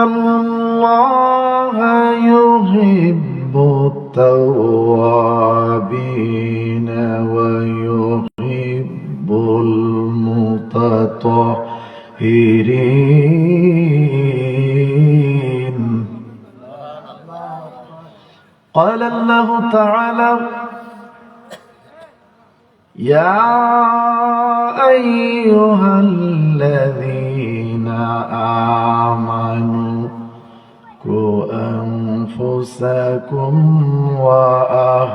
الله يحب التوابين ويحب المتطهرين. قال الله تعالى: يا أيها الذين آمنوا قوا أنفسكم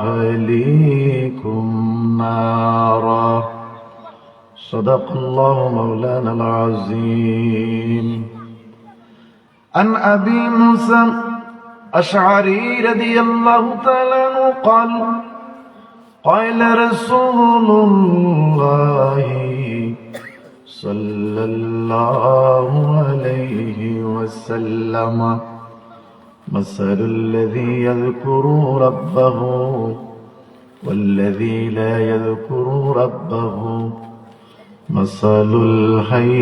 وأهليكم نارا. صدق الله مولانا العظيم. عن أبي موسى الأشعري رضي الله تعالى عنه قال: قال رسول الله صلى الله عليه وسلم: مثل الذي يذكر ربه والذي لا يذكر ربه مثل الحي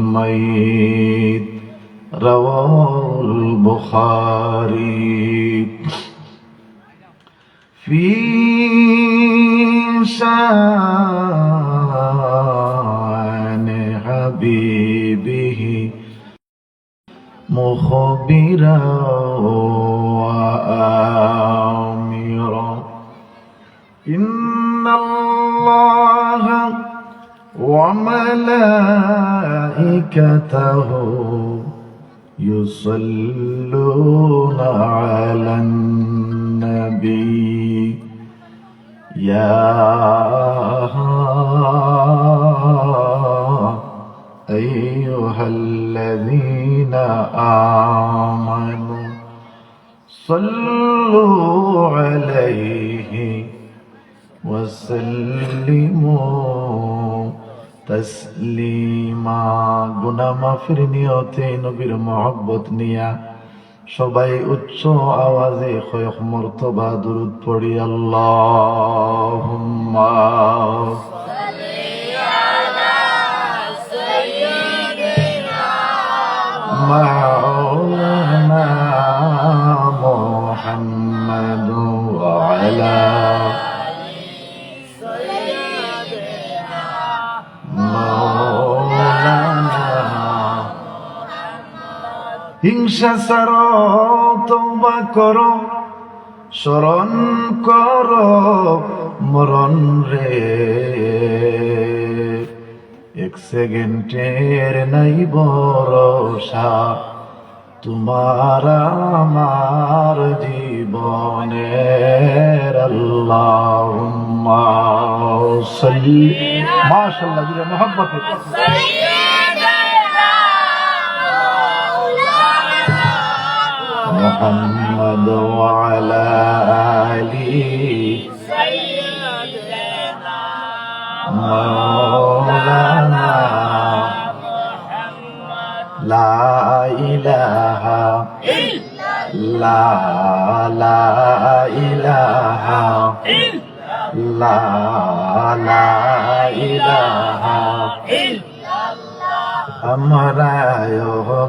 والميت. رواه البخاري. في شان حبيبه مخبرا وآمرا. إن الله وملائكته يصلون على النبي يا أيها الذين آمنوا صلوا عليه وسلموا تسليما. গুনাহ মাফির নিয়তে নবীর মহব্বত নিয়া সবাই উচ্চ আওয়াজে খয়খ মর্তবা দুরূদ পড়ি। আল্লাহুম্মা সাল্লি আলা সাইয়্যিদিনা মাওলানা মুহাম্মাদ ওয়া আলা হিংসা ছাড়ো, তওবা করো, স্মরণ করো মরণ রে। এক সেকেন্ডের নাই ভরসা তোমার আমার জীবনের। আল্লাহুম্মা সাল্লি মাশাআল্লাহ জিরে মোহাব্বতে محمد وعلى آله سيدنا مولانا محمد. لا إله إلا الله، لا إله إلا الله، لا إله إلا الله. আমরা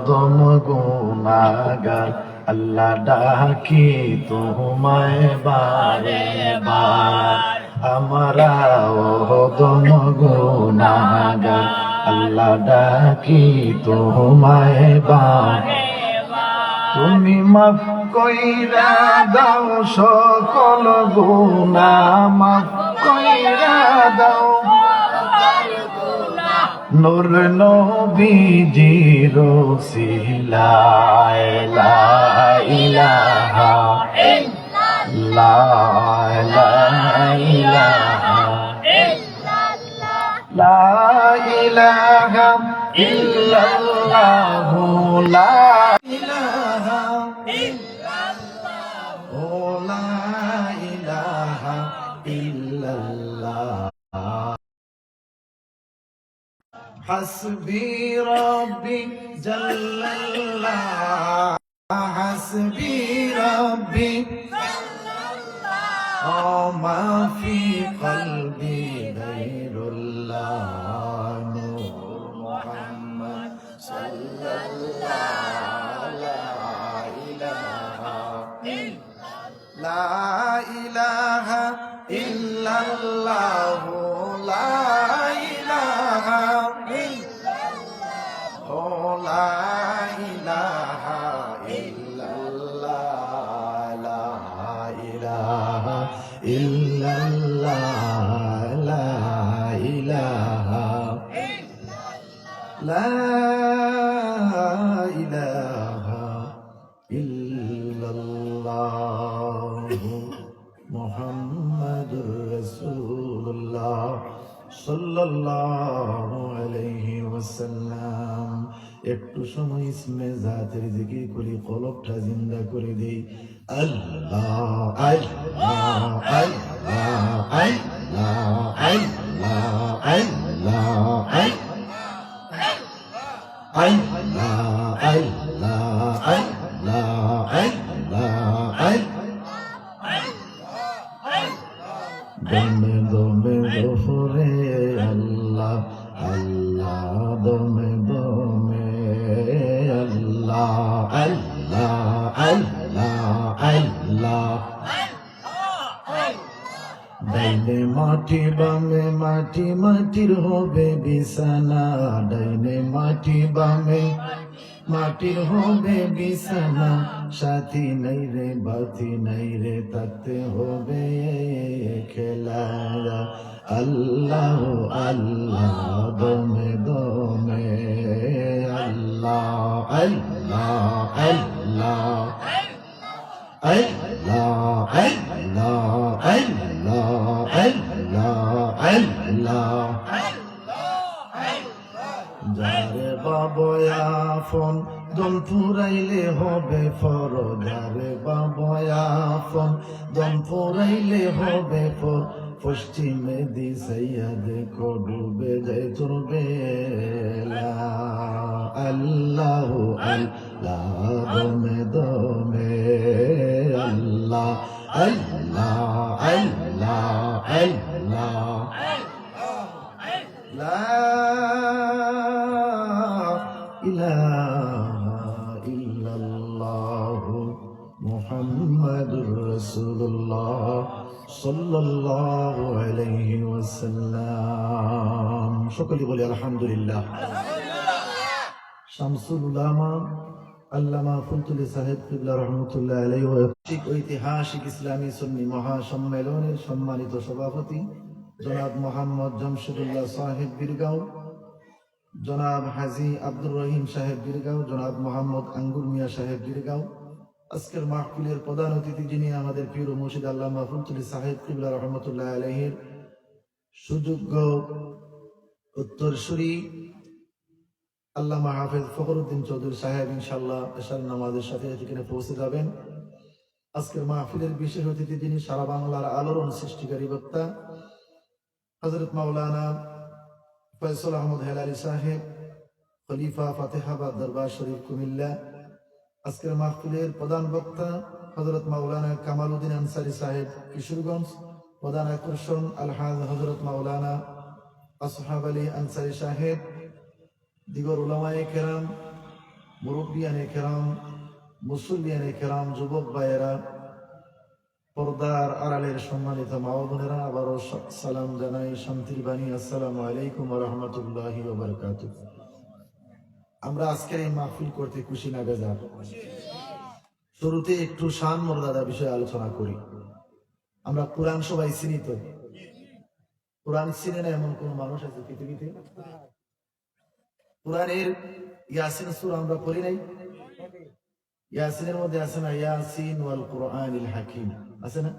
দম গুনাহগার আল্লাহ ডাকি তোমায় বারে বার। আমরা দম গুনাহগার আল্লাহ ডাকি তোমায় বারে বার। তুমি মাফ কইরা দাও সকল গুনাহ, মাফ কইরা দাও নূর নবীজির ওসিলায়। লা ইলাহা ইল্লাল্লাহ, লা ইলাহা ইল্লাল্লাহ, লা ইলাহা ইল্লাল্লাহ, লা ইলাহা ইল্লাল্লাহ, লা ইলাহা ইল্লাল্লাহ। حسبي ربي جل الله، حسبي ربي جل الله، وما في قلبي غير الله، نور محمد صلى ইলাহা ইল্লাল্লাহ লা ইলাহা ইল্লাল্লাহ লা ইলাহা ইল্লাল্লাহ লা ইলাহা ইল্লাল্লাহ লা ইলাহা লা ইলাহা ইল্লাল্লাহ মুহাম্মাদুর রাসূলুল্লাহ সাল্লাল্লাহু আলাইহি ওয়াসাল্লাম। একটু সময় ইসমে জাতের জিকির করি, কলবটা জিন্দা করে দেই। আল্লাহ আল্লাহ আল্লাহ আল্লাহ আল্লাহ আল্লাহ আল্লাহ আল্লাহ আল্লাহ দমে দমে দোহরে আল্লাহ আল্লাহ দমে দমে আল্লাহ আল্লাহ আল্লাহ আল্লাহ ডাইনে মাটি বামে মাটি, মাটির হবে বিছানা। ডাইনে মাটি বামে মাটির হবে বিছানা। সাথী নাই রে বাতি নাই রে, থাকতে হবে খেলা। আল্লাহ আল্লাহ দমে দমে আল্লাহ আল্লাহ আল্লাহ আল্লাহ আল্লাহ আল্লাহ আল্লাহ যারে বাবয়াফন দম ফুরাইলে হবে ফর। যারে বাবয়াফন দম ফুরাইলে হবে ফর। পশ্চিমে দিশাইয়া দেখো ডুবে যায় তোর বেলা। আল্লাহ আল্লাহ দমে দমে আল্লাহ আল্লাহ আল্লাহ আল্লাহ লা ইলাহা ইল্লাল্লাহ মুহাম্মাদুর রাসূলুল্লাহ সাল্লাল্লাহু আলাইহি ওয়াসাল্লাম। সকলে বলি আলহামদুলিল্লাহ। শামসুল উলামা আল্লামা ফুলতুলি সাহেব কিবলা রহমতুল্লাহ আলাইহি ঐতিহাসিক ইসলামী সুন্নি মহাসম্মেলনের সম্মানিত সভাপতি জনাব মোহাম্মদ জামশেদুল্লাহ সাহেব বীরগাঁও, জনাব হাজী আব্দুর রহিম সাহেব বীরগাঁও, জনাব মোহাম্মদ আঙ্গুর মিয়া সাহেব বীরগাঁও। আজকের মাহফিলের প্রধান অতিথি যিনি আমাদের পীর ও মুর্শিদ আল্লামা ফুলতুলি সাহেব কিবলা রহমতুল্লাহ আলাইহির সুযোগ্য উত্তরসূরি আল্লামা হাফেজ ফখরুদ্দিন চৌধুরী সাহেব ইনশাআল্লাহ এশার নামাজের সাথে এখানে পৌঁছে যাবেন। আজকের মাহফিলের বিশেষ অতিথি যিনি সারা বাংলার আলোড়ন সৃষ্টিকারী বক্তা হযরত মাওলানা ফয়সাল আহমদ হেলালি সাহেব, খলিফা ফাতেহাবাদ দরবার শরীফ কুমিল্লা। আজকের মাহফিলের প্রধান বক্তা হযরত মাওলানা কামাল উদ্দিন আনসারী সাহেব কিশোরগঞ্জ। প্রধান আকর্ষণ আলহাজ হযরত মাওলানা আসহাব আলী আনসারী সাহেব। দিগর উলামায়ে কেরাম, মুরব্বিয়ানে কেরাম, মুসল্লিয়ানে কেরাম, যুবক ভাইয়েরা, পর্দার আড়ালের সম্মানিত মা ও বোনেরা, আবারও সালাম জানাই শান্তির বাণী। আসসালামু আলাইকুম ওয়া রাহমাতুল্লাহি ওয়া বারাকাতুহু। আমরা আজকের এই মাহফিল করতে খুশি না বেজার? শুরুতে একটু শান মর্যাদা বিষয়ে আলোচনা করি। আমরা কোরআন সবাই চিনি তো? কোরআন চিনে না এমন কোন মানুষ আছে পৃথিবীতে? কোরআনের ইয়াসিন সূরা আমরা পড়ি নাই? ইয়াসিনের মধ্যে আছে না ইয়াসিন ওয়াল কুরআনিল হাকিম, আছে না?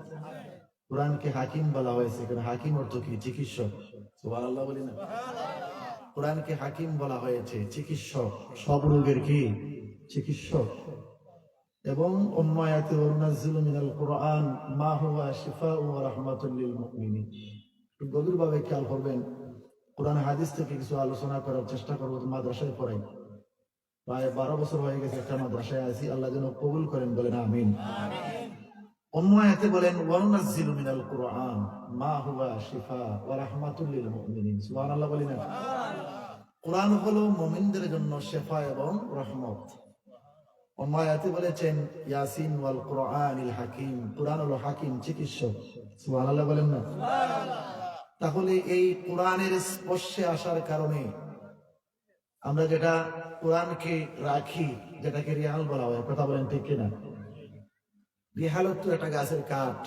কোরআনকে হাকিম বলা হয়েছে। কারণ হাকিম অর্থ কি? চিকিৎসক। সুবহানাল্লাহ বলি না? কোরআনকে হাকিম বলা হয়েছে, চিকিৎসক, সব রোগের কি চিকিৎসক। এবং অন্য আয়াতে ওয়ানাজ্জিলু মিনাল কুরআন মা হুয়া শিফাউ ওয়া রাহমাতুল লিল মুমিনিন। গভীরভাবে খেয়াল করবেন। কোরআন হাদিস থেকে কিছু আলোচনা করার চেষ্টা করব। মাদ্রাসায় পড়াই, প্রায় 12 বছর হয়ে গেছে একটা মাদ্রাসায় আছি। আল্লাহ যেন কবুল করেন, বলেন আমিন। অন্য আয়াতে বলেন ওয়ানাজ্জিলু মিনাল কুরআন মা হুয়া শিফা ওয়া রাহমাতুল লিল মুমিনিন। সুবহানাল্লাহ বলি না? কোরআন হলো মুমিনদের জন্য শেফা এবং রহমত। অন্য আয়াতে বলেছেন ইয়াসিন ওয়াল কুরআনিল হাকিম, কোরআন হলো হাকিম, চিকিৎসক। সুবহানাল্লাহ বলেন না? তাহলে এই কোরআনের স্পর্শে আসার কারণে আমরা যেটা কোরআনকে রাখি, যেটাকে রিহাল বলা হয়, কথা বলেন ঠিক কিনা? রিহাল তো একটা গাছের কাঠ,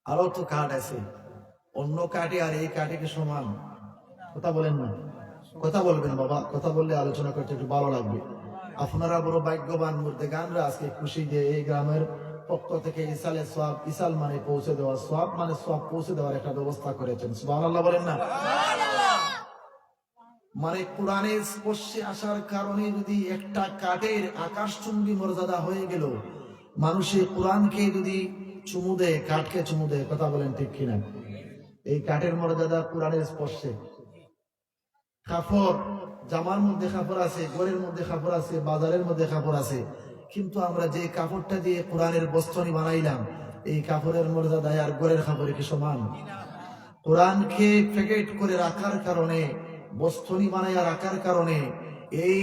আরো তো কাঠ আছে, অন্য কাঠে আর এই কাঠে কি সমান? কথা বলেন না? কথা বলবেন বাবা, কথা বললে আলোচনা করতে একটু ভালো লাগবে। আপনারা বড় ভাগ্যবান মধ্যে গানরা আজকে খুশি যে এই গ্রামের পক্ষ থেকে ইসালে সওয়াব, ইসাল মানে পৌঁছে দেওয়া, সওয়াব মানে সওয়াব পৌঁছে দেওয়ার একটা ব্যবস্থা করেছেন। সুবহানাল্লাহ বলেন না? মানে কোরআনের স্পর্শে আসার কারণে যদি একটা কাঠের আকাশচুম্বী মর্যাদা হয়ে গেল, মানুষের কোরআনকে যদি চুমু দেয়, কাঠকে চুমু দেয়, কথা বলেন ঠিক কিনা? এই কাঠের মর্যাদা কোরআনের স্পর্শে। কাপড়, জামার মধ্যে কাপড় আছে, ঘরের মধ্যে কাপড় আছে, বাজারের মধ্যে কাপড় আছে, কিন্তু আমরা যে কাপড়টা দিয়ে কোরআনের বস্ত্রনি বানাইলাম, এই কাপড়ের মর্যাদায় আর ঘরের কাপড়ে কি সমান? কোরআনকে প্যাকেট করে রাখার কারণে, বস্ত্রনি বানাইয়া রাখার কারণে এই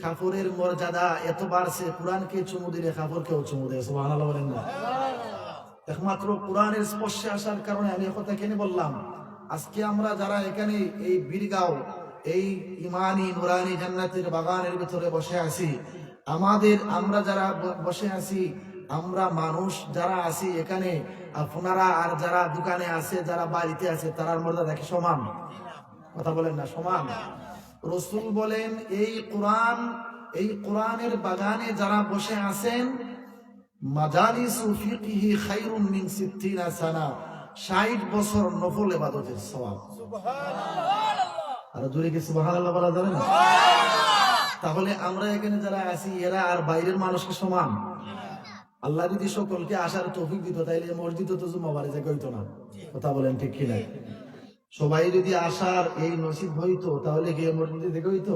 কাপড়ের মর্যাদা এত বাড়ছে, কোরআনকে চুমু দিলে কাপড়কেও চুমু দেয়। সুবহানাল্লাহ বলেন না? একমাত্র কোরআনের স্পর্শে আসার কারণে। আমি কথা কেন বললাম? আজকে আমরা যারা এখানে এই বীরগাঁও, এই ইমানি নুরানি জান্নাতের বাগানের ভিতরে বসে আছি, আমরা যারা বসে আছি, আমরা মানুষ যারা আছি এখানে, আপনারা আর যারা দোকানে আছে, যারা বাড়িতে আছে, তার মর্যাদা কি সমান? কথা বলেন না? সমান। রাসূল বলেন এই কোরআনের বাগানে যারা বসে আছেন, মাজালিসু ফিকহি খায়রুম মিন 60 সানা, 60 বছর নফল ইবাদতের সওয়াব। সুবহানাল্লাহ। আর জোরে কি সুবহানাল্লাহ বলা যাবে না? তাহলে আমরা এখানে যারা আছি, এরা আর বাইরের মানুষকে সমান? আল্লাহ যদি সকলকে আসার তৌফিক দিত, তাইলে মসজিদে তো জুম্মাবারে যে হইতো না। কথা বলেন ঠিক কিনা? সবাই যদি আসার এই নসিব হইতো, তাহলে গিয়ে মসজিদে দেখে হইতো?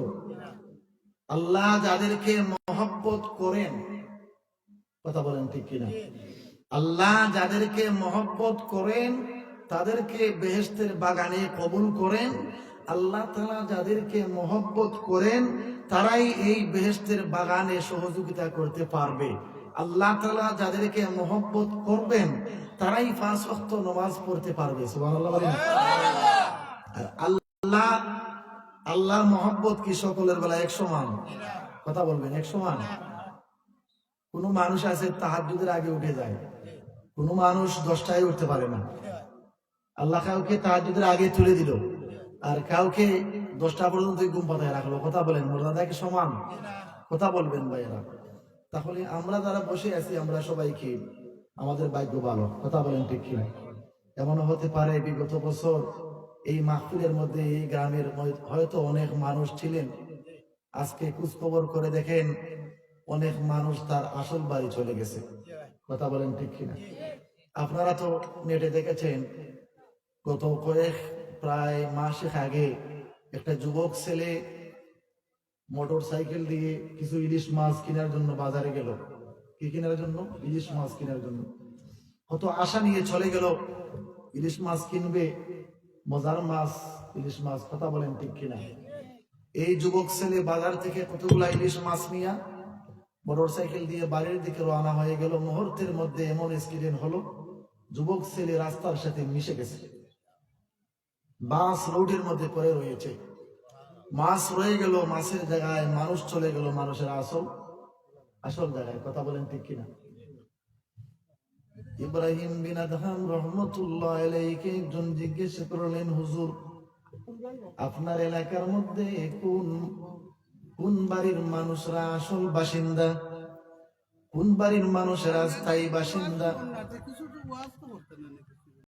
আল্লাহ যাদেরকে মহব্বত করেন, কথা বলেন ঠিক কিনা? আল্লাহ যাদেরকে মহব্বত করেন তাদেরকে বেহেশতের বাগানে কবুল করেন। আল্লাহ তাআলা যাদেরকে মহব্বত করেন তারাই এই বেহেশতের বাগানে সহযোগিতা করতে পারবে। আল্লাহ তাআলা যাদেরকে মহব্বত করবেন তারাই 5 ওয়াক্ত নামাজ পড়তে পারবে। সুবহানাল্লাহ বলেন। আর আল্লাহর মহব্বত কি সকলের বেলা এক সমান? কথা বলবেন, এক সমান? কোন মানুষ আছে তাহাজ্জুদের আগে উঠে যায়, কোন মানুষ 10টায় উঠতে পারে না। আল্লাহ কাউকে তাহাজ্জুদের আগে তুলে দিল, আর কাউকে 10টা পর্যন্ত ঘুম পাতায় রাখলো। কথা বলেন, মর্যাদা কি সমান? কথা বলবেন ভাইয়েরা। তাহলে আমরা যারা বসে আছি, আমরা সবাইকে আমাদের ভাগ্য ভালো। কথা বলেন ঠিক কিনা? এমন হতে পারে বিগত বছর এই মাহফিলের মধ্যে এই গ্রামের হয়তো অনেক মানুষ ছিলেন, আজকে খোঁজ খবর করে দেখেন অনেক মানুষ তার আসল বাড়ি চলে গেছে। কথা বলেন ঠিক কিনা? আপনারা তো নেটে দেখেছেন, গত প্রায় মাসেক আগে একটা যুবক ছেলে মোটর সাইকেল দিয়ে কিছু ইলিশ মাছ কেনার জন্য বাজারে গেল। কি কেনার জন্য? ইলিশ মাছ কেনার জন্য। কত আশা নিয়ে চলে গেল, ইলিশ মাছ কিনবে, মজার মাছ, ইলিশ মাছ। কথা বলেন ঠিক কিনা? এই যুবক ছেলে বাজার থেকে কতগুলা ইলিশ মাছ নিয়ে মোটর সাইকেল দিয়ে বাড়ির দিকে রওনা হয়ে গেল। মুহূর্তের মধ্যে এমন অ্যাক্সিডেন্ট হলো, যুবক ছেলে রাস্তার সাথে মিশে গেছে, বাস রোডের মধ্যে পড়ে রয়েছে। মাছ রয়ে গেল মাছের জায়গায়, মানুষ চলে গেল মানুষের আসল জায়গায়। কথা বলেন ঠিক কিনা? ইব্রাহিম বিন আদহাম রহমতুল্লাহ আলাইহি একজন জিজ্ঞেস করলেন, হুজুর আপনার এলাকার মধ্যে কোন বাড়ির মানুষরা আসল বাসিন্দা, কোন বাড়ির মানুষেরা স্থায়ী বাসিন্দা?